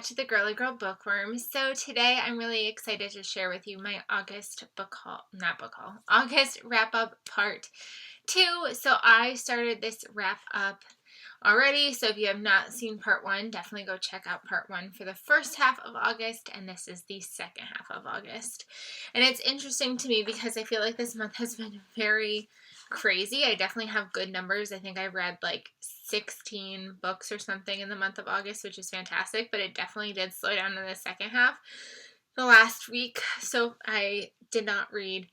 back to the Girly Girl Bookworm. So today I'm really excited to share with you my August August wrap-up part 2. So I started this wrap-up already, so if you have not seen part 1, definitely go check out part 1 for the first half of August, and this is the second half of August. And it's interesting to me because I feel like this month has been very crazy. I definitely have good numbers. I think I read like 16 books or something in the month of August, which is fantastic, but it definitely did slow down in the second half. The last week, so I did not read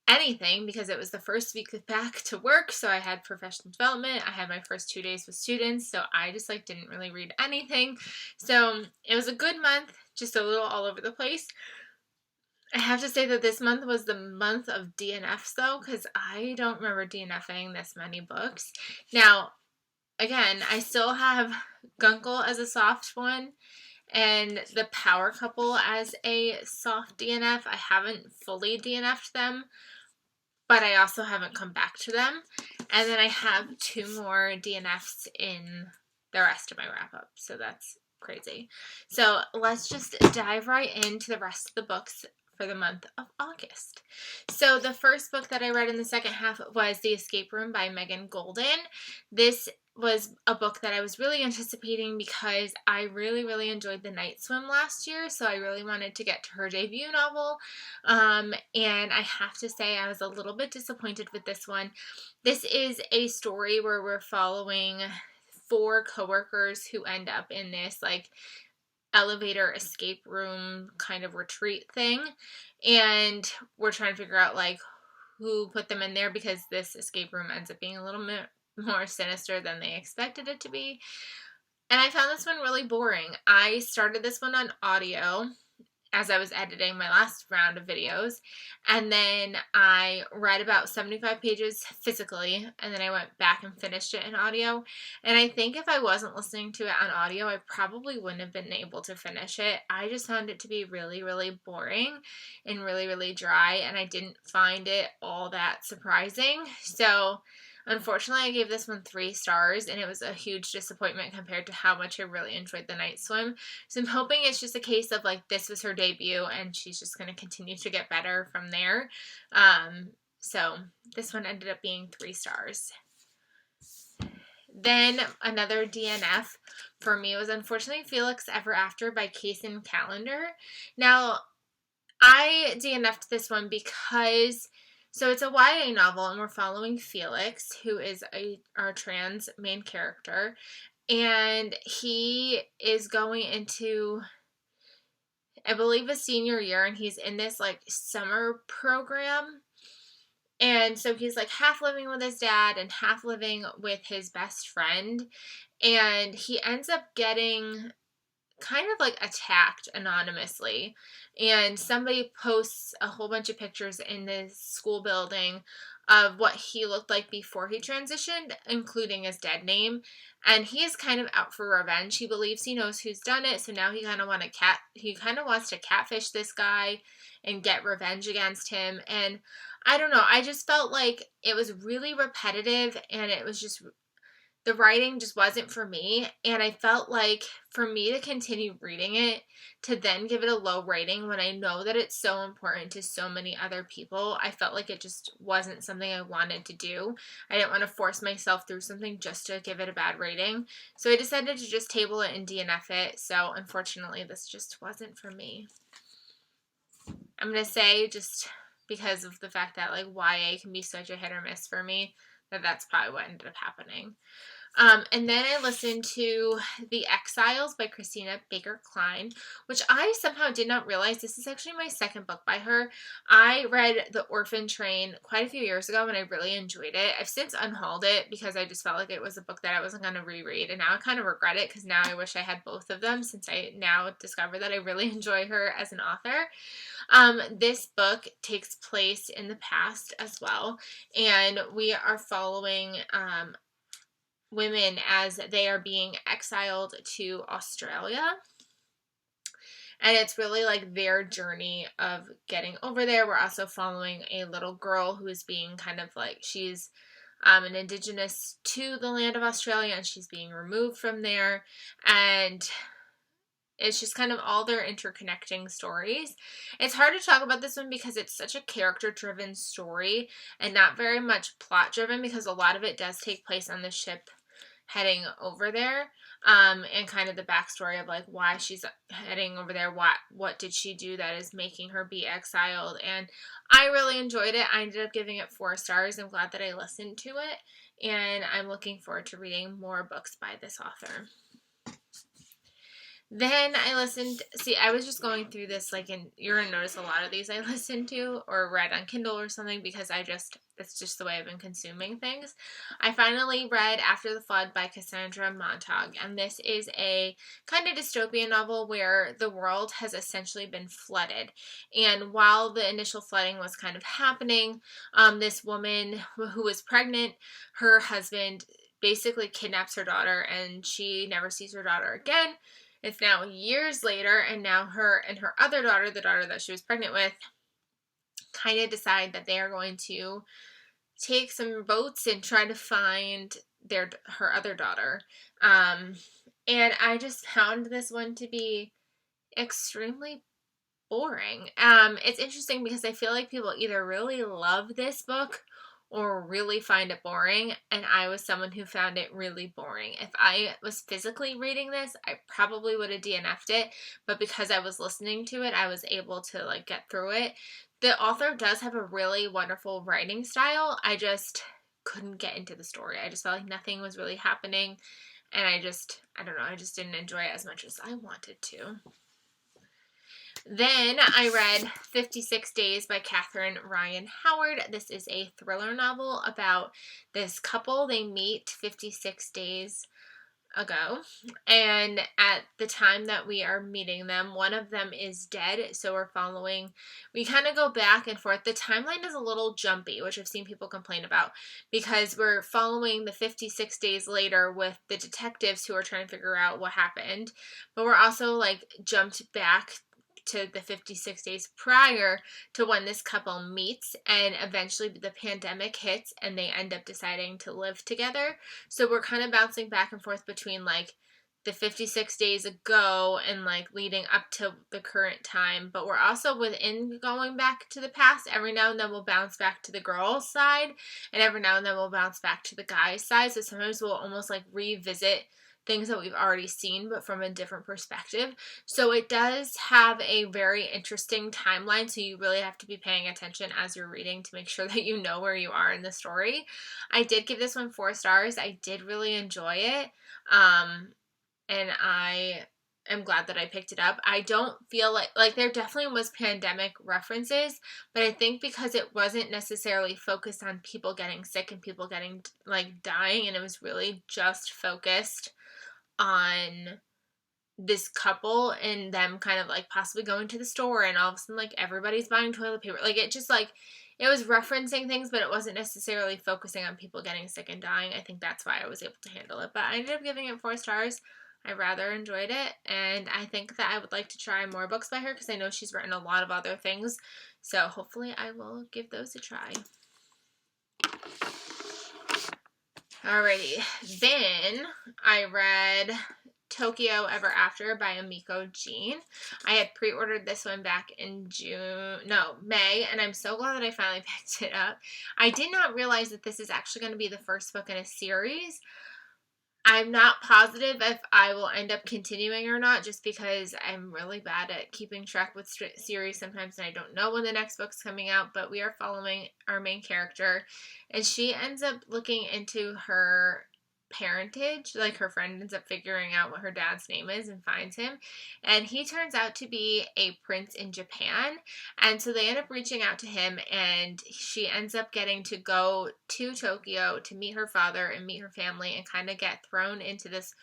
anything because it was the first week back to work, so I had professional development. I had my first 2 days with students, so I just didn't really read anything. So it was a good month, just a little all over the place. I have to say that this month was the month of DNFs though, because I don't remember DNFing this many books. Now, again, I still have Guncle as a soft one and the Power Couple as a soft DNF. I haven't fully DNF'd them, but I also haven't come back to them. And then I have 2 more DNFs in the rest of my wrap-up, so that's crazy. So let's just dive right into the rest of the books for the month of August. So the first book that I read in the second half was The Escape Room by Megan Golden. This was a book that I was really anticipating because I really enjoyed The Night Swim last year, so I really wanted to get to her debut novel, and I have to say I was a little bit disappointed with this one. This is a story where we're following 4 coworkers who end up in this elevator escape room kind of retreat thing, and we're trying to figure out who put them in there because this escape room ends up being a little bit more sinister than they expected it to be. And I found this one really boring. I started this one on audio as I was editing my last round of videos, and then I read about 75 pages physically, and then I went back and finished it in audio. And I think if I wasn't listening to it on audio, I probably wouldn't have been able to finish it. I just found it to be really boring and really dry, and I didn't find it all that surprising. So unfortunately, I gave this one 3 stars, and it was a huge disappointment compared to how much I really enjoyed The Night Swim. So I'm hoping it's just a case of this was her debut, and she's just going to continue to get better from there. So this one ended up being 3 stars. Then another DNF for me was unfortunately Felix Ever After by Kaysen Callender. Now, I DNF'd this one because so it's a YA novel, and we're following Felix, who is our trans main character, and he is going into, I believe, a senior year, and he's in this summer program, and so he's half living with his dad and half living with his best friend, and he ends up getting kind of attacked anonymously, and somebody posts a whole bunch of pictures in the school building of what he looked like before he transitioned, including his dead name, and he is kind of out for revenge. He believes he knows who's done it, so now he kind of wants to catfish this guy and get revenge against him. And I don't know, I just felt like it was really repetitive, and it was just, the writing just wasn't for me, and I felt like for me to continue reading it, to then give it a low rating when I know that it's so important to so many other people, I felt like it just wasn't something I wanted to do. I didn't want to force myself through something just to give it a bad rating, so I decided to just table it and DNF it, so unfortunately this just wasn't for me. I'm going to say, just because of the fact that YA can be such a hit or miss for me, that's probably what ended up happening. And then I listened to The Exiles by Christina Baker Klein, which I somehow did not realize. This is actually my second book by her. I read The Orphan Train quite a few years ago, and I really enjoyed it. I've since unhauled it because I just felt like it was a book that I wasn't going to reread, and now I kind of regret it because now I wish I had both of them, since I now discover that I really enjoy her as an author. This book takes place in the past as well, and we are following women as they are being exiled to Australia. And it's really their journey of getting over there. We're also following a little girl who is being kind of she's an indigenous to the land of Australia, and she's being removed from there. And it's just kind of all their interconnecting stories. It's hard to talk about this one because it's such a character-driven story and not very much plot-driven, because a lot of it does take place on the ship heading over there, and kind of the backstory of like why she's heading over there, what did she do that is making her be exiled. And I really enjoyed it. I ended up giving it 4 stars. I'm glad that I listened to it, and I'm looking forward to reading more books by this author. Then I was just going through this, like, and you're going to notice a lot of these I listened to or read on Kindle or something, because that's just the way I've been consuming things. I finally read After the Flood by Cassandra Montague, and this is a kind of dystopian novel where the world has essentially been flooded. And while the initial flooding was kind of happening, this woman who was pregnant, her husband basically kidnaps her daughter, and she never sees her daughter again. It's now years later, and now her and her other daughter, the daughter that she was pregnant with, kind of decide that they are going to take some boats and try to find her other daughter. And I just found this one to be extremely boring. It's interesting because I feel like people either really love this book or really find it boring, and I was someone who found it really boring. If I was physically reading this, I probably would have DNF'd it, but because I was listening to it, I was able to like get through it. The author does have a really wonderful writing style. I just couldn't get into the story. I just felt like nothing was really happening, and I don't know, I just didn't enjoy it as much as I wanted to. Then I read 56 Days by Catherine Ryan Howard. This is a thriller novel about this couple. They meet 56 days ago, and at the time that we are meeting them, one of them is dead, so we kind of go back and forth. The timeline is a little jumpy, which I've seen people complain about, because we're following the 56 days later with the detectives who are trying to figure out what happened, but we're also like jumped back to the 56 days prior to when this couple meets, and eventually the pandemic hits and they end up deciding to live together. So we're kind of bouncing back and forth between like the 56 days ago and like leading up to the current time, but we're also within going back to the past. Every now and then we'll bounce back to the girl's side, and every now and then we'll bounce back to the guy's side. So sometimes we'll almost like revisit things that we've already seen, but from a different perspective. So it does have a very interesting timeline, so you really have to be paying attention as you're reading to make sure that you know where you are in the story. I did give this one 4 stars. I did really enjoy it, and I am glad that I picked it up. I don't feel like there definitely was pandemic references, but I think because it wasn't necessarily focused on people getting sick and people getting like dying, and it was really just focused on this couple and them kind of like possibly going to the store, and all of a sudden like everybody's buying toilet paper. Like it just like it was referencing things, but it wasn't necessarily focusing on people getting sick and dying. I think that's why I was able to handle it. But I ended up giving it 4 stars. I rather enjoyed it, and I think that I would like to try more books by her because I know she's written a lot of other things. So hopefully I will give those a try. Alrighty, then I read Tokyo Ever After by Amiko Jean. I had pre-ordered this one back in May, and I'm so glad that I finally picked it up. I did not realize that this is actually going to be the first book in a series. I'm not positive if I will end up continuing or not, just because I'm really bad at keeping track with series sometimes, and I don't know when the next book's coming out, but we are following our main character, and she ends up looking into her parentage. Like her friend ends up figuring out what her dad's name is and finds him, and he turns out to be a prince in Japan, and so they end up reaching out to him, and she ends up getting to go to Tokyo to meet her father and meet her family and kind of get thrown into this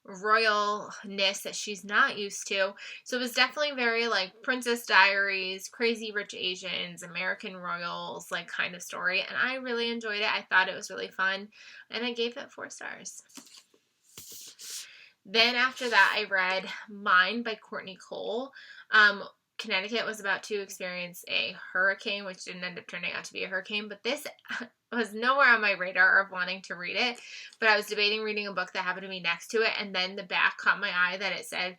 royalness that she's not used to. So it was definitely very like Princess Diaries, Crazy Rich Asians, American Royals like kind of story, and I really enjoyed it. I thought it was really fun, and I gave it 4 stars. Then after that I read Mine by Courtney Cole. Connecticut was about to experience a hurricane, which didn't end up turning out to be a hurricane, but this was nowhere on my radar of wanting to read it, but I was debating reading a book that happened to be next to it, and then the back caught my eye that it said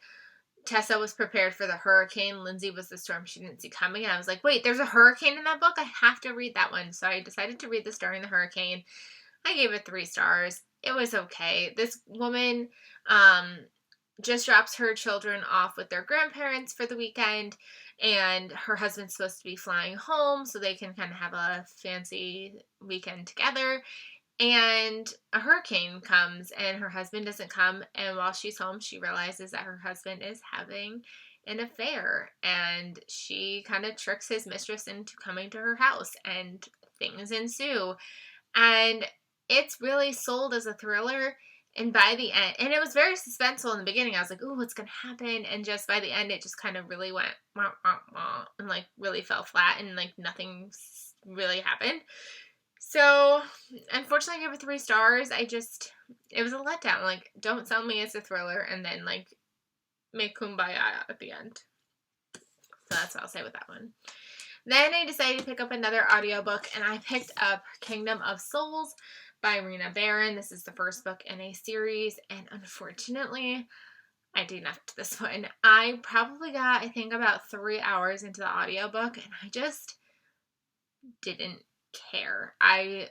Tessa was prepared for the hurricane. Lindsay was the storm she didn't see coming. And I was like, wait, there's a hurricane in that book? I have to read that one. So I decided to read this during the hurricane. I gave it 3 stars. It was okay. This woman just drops her children off with their grandparents for the weekend, and her husband's supposed to be flying home so they can kind of have a fancy weekend together. And a hurricane comes and her husband doesn't come, and while she's home she realizes that her husband is having an affair, and she kind of tricks his mistress into coming to her house, and things ensue. And it's really sold as a thriller, and by the end, and it was very suspenseful in the beginning. I was like, ooh, what's gonna happen? And just by the end it just kind of really went wah, wah, wah, and like really fell flat, and like nothing really happened. So, unfortunately, I gave it 3 stars. It was a letdown. Like, don't sell me as a thriller and then, like, make kumbaya at the end. So that's what I'll say with that one. Then I decided to pick up another audiobook, and I picked up Kingdom of Souls by Rena Barron. This is the first book in a series, and unfortunately, I DNF'd this one. I probably got, I think, about 3 hours into the audiobook, and I just didn't care. I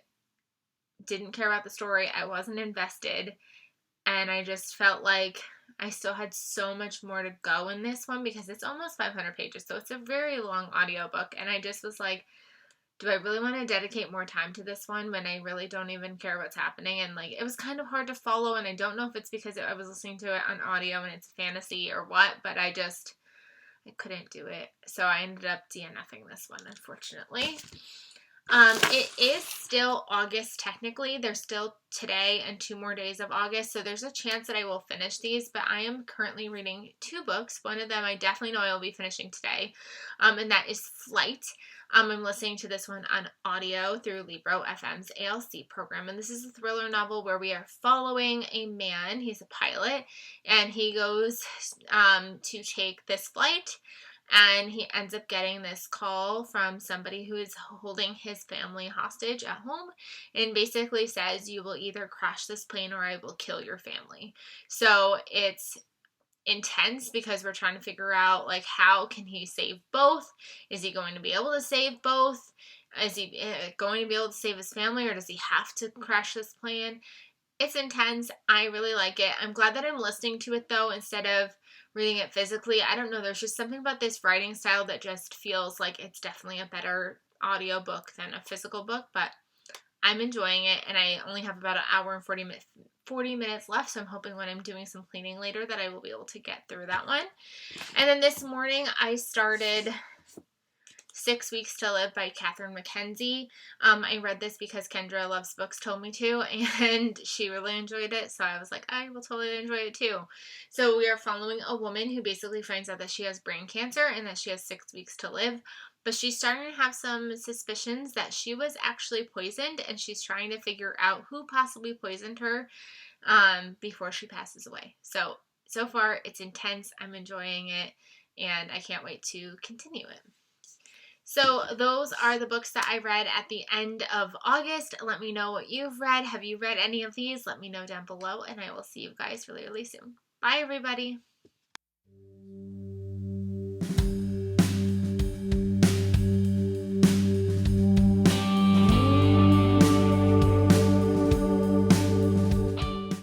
didn't care about the story. I wasn't invested, and I just felt like I still had so much more to go in this one because it's almost 500 pages, so it's a very long audiobook, and I just was like, do I really want to dedicate more time to this one when I really don't even care what's happening? And like, it was kind of hard to follow, and I don't know if it's because I was listening to it on audio and it's fantasy or what, but I couldn't do it. So I ended up DNFing this one, unfortunately. It is still August technically. There's still today and 2 more days of August, so there's a chance that I will finish these, but I am currently reading 2 books. One of them I definitely know I will be finishing today, and that is Flight. I'm listening to this one on audio through Libro FM's ALC program, and this is a thriller novel where we are following a man. He's a pilot, and he goes to take this flight, and he ends up getting this call from somebody who is holding his family hostage at home and basically says, you will either crash this plane or I will kill your family. So it's intense because we're trying to figure out, like, how can he save both? Is he going to be able to save both? Is he going to be able to save his family, or does he have to crash this plane? It's intense. I really like it. I'm glad that I'm listening to it, though, instead of reading it physically. I don't know. There's just something about this writing style that just feels like it's definitely a better audiobook than a physical book, but I'm enjoying it, and I only have about an hour and 40 minutes left, so I'm hoping when I'm doing some cleaning later that I will be able to get through that one. And then this morning I started 6 Weeks to Live by Catherine Mackenzie. I read this because Kendra Loves Books told me to, and she really enjoyed it, so I was like, I will totally enjoy it too. So we are following a woman who basically finds out that she has brain cancer and that she has 6 weeks to live, but she's starting to have some suspicions that she was actually poisoned, and she's trying to figure out who possibly poisoned her before she passes away. So far it's intense. I'm enjoying it, and I can't wait to continue it. So those are the books that I read at the end of August. Let me know what you've read. Have you read any of these? Let me know down below, and I will see you guys really, really soon. Bye, everybody.